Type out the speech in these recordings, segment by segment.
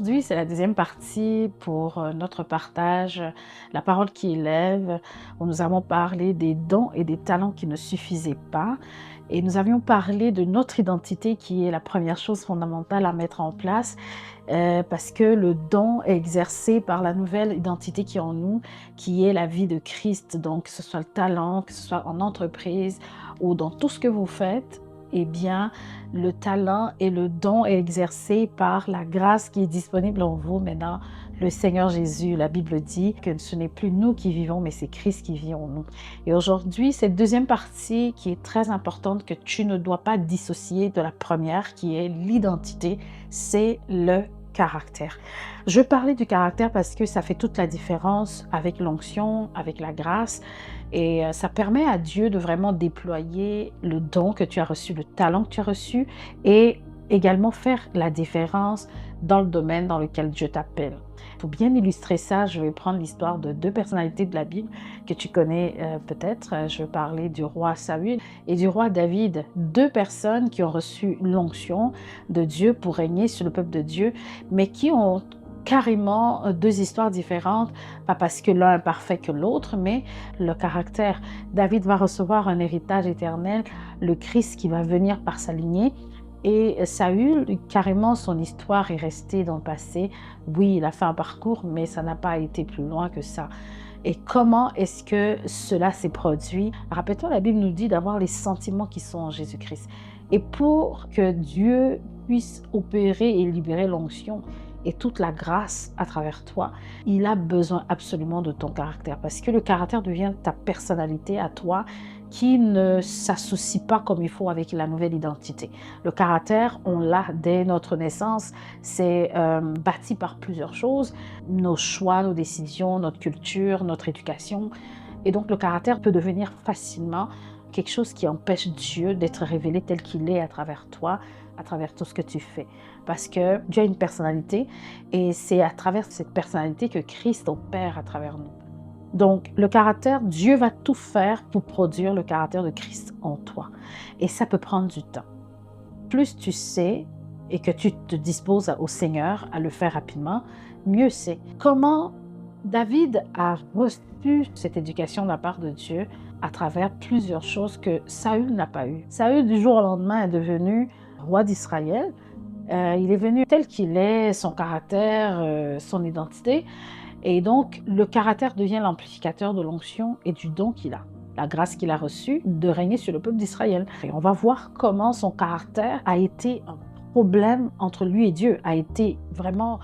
Aujourd'hui, c'est la deuxième partie pour notre partage, la parole qui élève, où nous avons parlé des dons et des talents qui ne suffisaient pas. Et nous avions parlé de notre identité qui est la première chose fondamentale à mettre en place parce que le don est exercé par la nouvelle identité qui est en nous, qui est la vie de Christ. Donc, que ce soit le talent, que ce soit en entreprise ou dans tout ce que vous faites, eh bien, le talent et le don est exercé par la grâce qui est disponible en vous maintenant. Le Seigneur Jésus, la Bible dit que ce n'est plus nous qui vivons, mais c'est Christ qui vit en nous. Et aujourd'hui, cette deuxième partie qui est très importante, que tu ne dois pas dissocier de la première, qui est l'identité, c'est le caractère. Je parlais du caractère parce que ça fait toute la différence avec l'onction, avec la grâce. Et ça permet à Dieu de vraiment déployer le don que tu as reçu, le talent que tu as reçu et également faire la différence dans le domaine dans lequel Dieu t'appelle. Pour bien illustrer ça, je vais prendre l'histoire de deux personnalités de la Bible que tu connais peut-être. Je vais parler du roi Saül et du roi David, deux personnes qui ont reçu l'onction de Dieu pour régner sur le peuple de Dieu, mais qui ont carrément deux histoires différentes, pas parce que l'un est parfait que l'autre, mais le caractère. David va recevoir un héritage éternel, le Christ qui va venir par sa lignée. Et Saül, carrément, son histoire est restée dans le passé. Oui, il a fait un parcours, mais ça n'a pas été plus loin que ça. Et comment est-ce que cela s'est produit? Rappelle-toi, la Bible nous dit d'avoir les sentiments qui sont en Jésus-Christ. Et pour que Dieu puisse opérer et libérer l'onction et toute la grâce à travers toi, il a besoin absolument de ton caractère. Parce que le caractère devient ta personnalité à toi, qui ne s'associe pas comme il faut avec la nouvelle identité. Le caractère, on l'a dès notre naissance, c'est bâti par plusieurs choses, nos choix, nos décisions, notre culture, notre éducation. Et donc le caractère peut devenir facilement quelque chose qui empêche Dieu d'être révélé tel qu'il est à travers toi, à travers tout ce que tu fais. Parce que Dieu a une personnalité et c'est à travers cette personnalité que Christ opère à travers nous. Donc, le caractère, Dieu va tout faire pour produire le caractère de Christ en toi. Et ça peut prendre du temps. Plus tu sais et que tu te disposes au Seigneur à le faire rapidement, mieux c'est. Comment David a reçu cette éducation de la part de Dieu à travers plusieurs choses que Saül n'a pas eues. Saül, du jour au lendemain, est devenu roi d'Israël. Il est venu tel qu'il est, son caractère, son identité. Et donc, le caractère devient l'amplificateur de l'onction et du don qu'il a, la grâce qu'il a reçue de régner sur le peuple d'Israël. Et on va voir comment son caractère a été un problème entre lui et Dieu, a été vraiment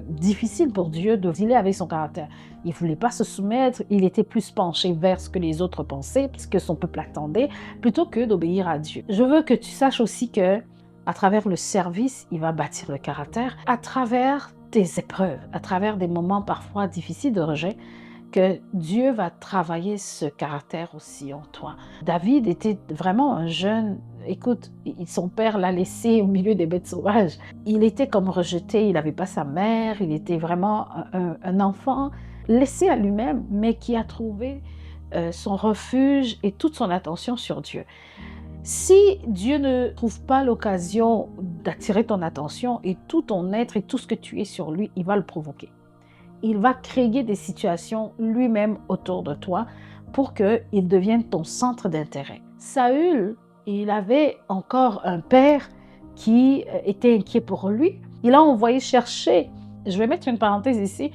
difficile pour Dieu de dealer avec son caractère. Il ne voulait pas se soumettre, il était plus penché vers ce que les autres pensaient, ce que son peuple attendait, plutôt que d'obéir à Dieu. Je veux que tu saches aussi que à travers le service, il va bâtir le caractère, à travers des épreuves, à travers des moments parfois difficiles de rejet, que Dieu va travailler ce caractère aussi en toi. David était vraiment un jeune, écoute, son père l'a laissé au milieu des bêtes sauvages. Il était comme rejeté, il n'avait pas sa mère, il était vraiment un enfant laissé à lui-même, mais qui a trouvé son refuge et toute son attention sur Dieu. Si Dieu ne trouve pas l'occasion d'attirer ton attention et tout ton être et tout ce que tu es sur lui, il va le provoquer. Il va créer des situations lui-même autour de toi pour qu'il devienne ton centre d'intérêt. Saül, il avait encore un père qui était inquiet pour lui. Il a envoyé chercher, je vais mettre une parenthèse ici,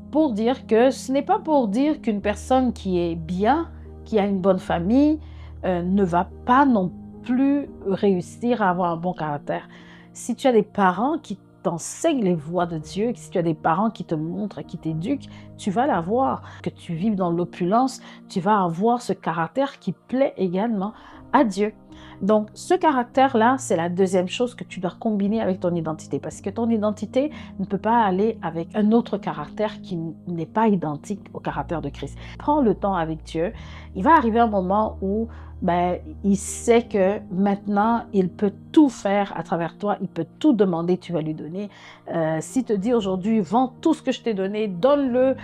pour dire que ce n'est pas pour dire qu'une personne qui est bien, qui a une bonne famille, ne va pas non plus réussir à avoir un bon caractère. Si tu as des parents qui t'enseignent les voies de Dieu, si tu as des parents qui te montrent, qui t'éduquent, tu vas l'avoir. Que tu vives dans l'opulence, tu vas avoir ce caractère qui plaît également à Dieu. Donc, ce caractère-là, c'est la deuxième chose que tu dois combiner avec ton identité, parce que ton identité ne peut pas aller avec un autre caractère qui n'est pas identique au caractère de Christ. Prends le temps avec Dieu. Il va arriver un moment où il sait que maintenant, il peut tout faire à travers toi, il peut tout demander, tu vas lui donner. S'il te dit aujourd'hui, vends tout ce que je t'ai donné, donne-le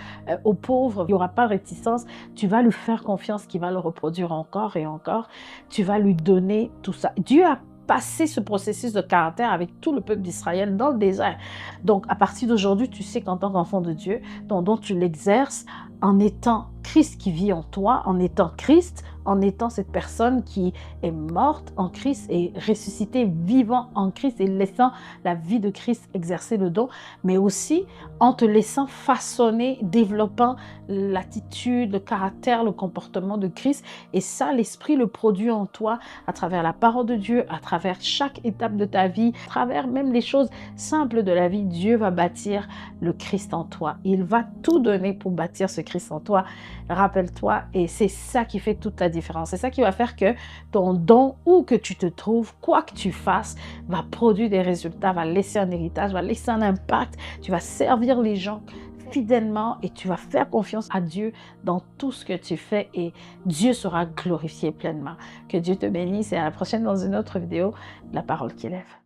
aux pauvres, il n'y aura pas de réticence, tu vas lui faire confiance qu'il va le reproduire encore et encore, tu vas lui donner tout ça. Dieu a passé ce processus de caractère avec tout le peuple d'Israël dans le désert. Donc, à partir d'aujourd'hui, tu sais qu'en tant qu'enfant de Dieu, ton don, tu l'exerces en étant Christ qui vit en toi, en étant Christ, en étant cette personne qui est morte en Christ et ressuscitée, vivant en Christ et laissant la vie de Christ exercer le don, mais aussi en te laissant façonner, développant l'attitude, le caractère, le comportement de Christ. Et ça, l'Esprit le produit en toi à travers la parole de Dieu, à travers chaque étape de ta vie, à travers même les choses simples de la vie. Dieu va bâtir le Christ en toi. Il va tout donner pour bâtir ce Christ en toi. Rappelle-toi, et c'est ça qui fait toute la différence. C'est ça qui va faire que ton don, où que tu te trouves, quoi que tu fasses, va produire des résultats, va laisser un héritage, va laisser un impact. Tu vas servir les gens fidèlement et tu vas faire confiance à Dieu dans tout ce que tu fais et Dieu sera glorifié pleinement. Que Dieu te bénisse et à la prochaine dans une autre vidéo de La Parole qui lève.